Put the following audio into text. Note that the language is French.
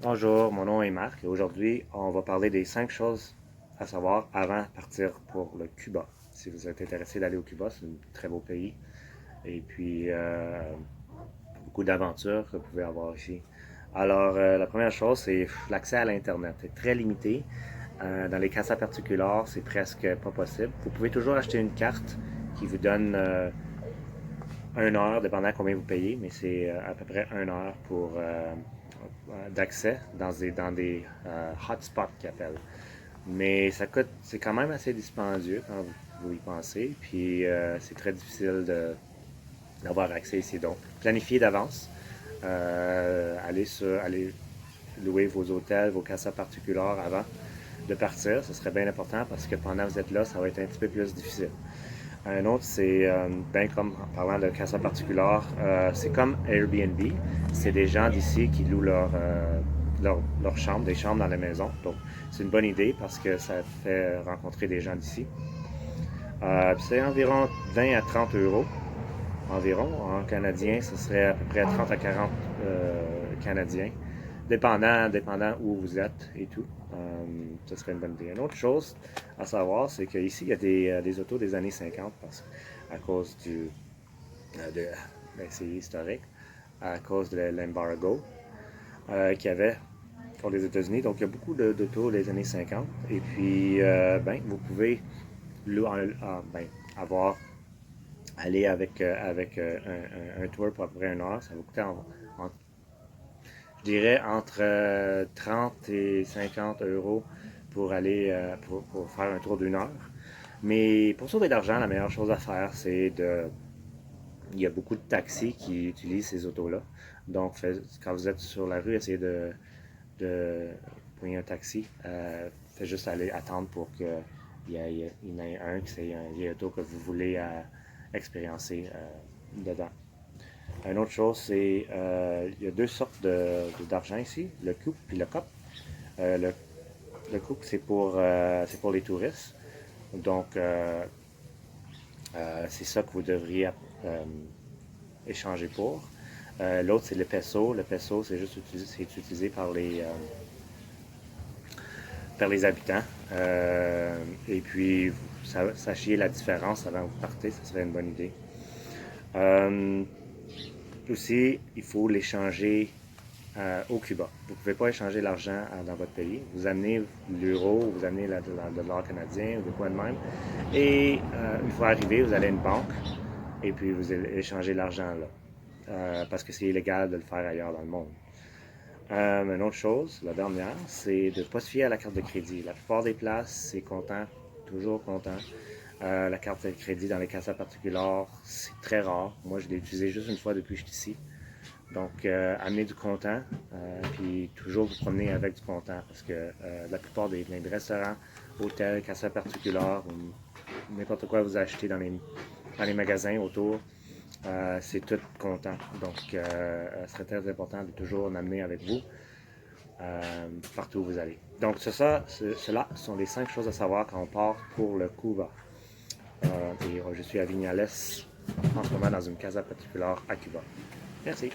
Bonjour, mon nom est Marc et aujourd'hui, on va parler des 5 choses à savoir avant de partir pour le Cuba. Si vous êtes intéressé d'aller au Cuba, c'est un très beau pays et puis beaucoup d'aventures que vous pouvez avoir ici. Alors, la première chose, c'est l'accès à l'Internet. C'est très limité. Dans les casas particulières, c'est presque pas possible. Vous pouvez toujours acheter une carte qui vous donne 1 heure, dépendant combien vous payez, mais c'est à peu près 1 heure pour d'accès dans des hotspots qu'ils appellent. Mais ça coûte, c'est quand même assez dispendieux quand vous y pensez, puis c'est très difficile d'avoir accès ici. Donc, planifiez d'avance, allez louer vos hôtels, vos casas particulières avant de partir. Ce serait bien important parce que pendant que vous êtes là, ça va être un petit peu plus difficile. Un autre, c'est bien comme en parlant de casa particulière, c'est comme Airbnb. C'est des gens d'ici qui louent leur chambre, des chambres dans la maison. Donc, c'est une bonne idée parce que ça fait rencontrer des gens d'ici. C'est environ 20 à 30 euros environ. En canadien, ce serait à peu près 30 à 40 canadiens, dépendant où vous êtes et tout. Ce serait une bonne idée. Une autre chose à savoir, c'est qu'ici, il y a des autos des années 50 à cause ben, c'est historique, à cause de l'embargo qu'il y avait pour les États-Unis. Donc, il y a beaucoup d'autos des années 50. Et puis, ben, vous pouvez ben, avoir aller avec un tour pour à peu près 1 heure. Ça va coûter, je dirais, entre 30 et 50 euros pour aller pour faire un tour d'1 heure. Mais pour sauver de l'argent, la meilleure chose à faire, c'est de. Il y a beaucoup de taxis qui utilisent ces autos-là. Donc, quand vous êtes sur la rue, essayez de prendre un taxi. Faites juste aller attendre pour qu'il y en ait un, que c'est un vieil auto que vous voulez expériencer dedans. Une autre chose, c'est il y a deux sortes d'argent ici, le coupe et le cop. Le coupe, c'est pour les touristes. Donc, c'est ça que vous devriez échanger pour. L'autre, c'est le peso. Le peso, c'est utilisé par les habitants. Et puis, sachiez la différence avant que vous partez, ça serait une bonne idée. Euh, Aussi, il faut l'échanger au Cuba. Vous ne pouvez pas échanger l'argent dans votre pays. Vous amenez l'euro, vous amenez le dollar canadien ou de quoi de même. Et une fois arrivé, vous allez à une banque et puis vous allez échanger l'argent là. Parce que c'est illégal de le faire ailleurs dans le monde. Une autre chose, la dernière, c'est de ne pas se fier à la carte de crédit. La plupart des places, c'est comptant, toujours comptant. La carte de crédit dans les casas particulières, c'est très rare. Moi, je l'ai utilisé juste une fois depuis que je suis ici. Donc, amenez du comptant, puis toujours vous promener avec du comptant, parce que la plupart des restaurants, hôtels, casas particulières, ou n'importe quoi vous achetez dans les magasins autour, c'est tout comptant. Donc, ce serait très important de toujours en amener avec vous partout où vous allez. Donc, cela sont les 5 choses à savoir quand on part pour le Cuba. Et je suis à Vignales en ce moment dans une casa particulière à Cuba. Merci.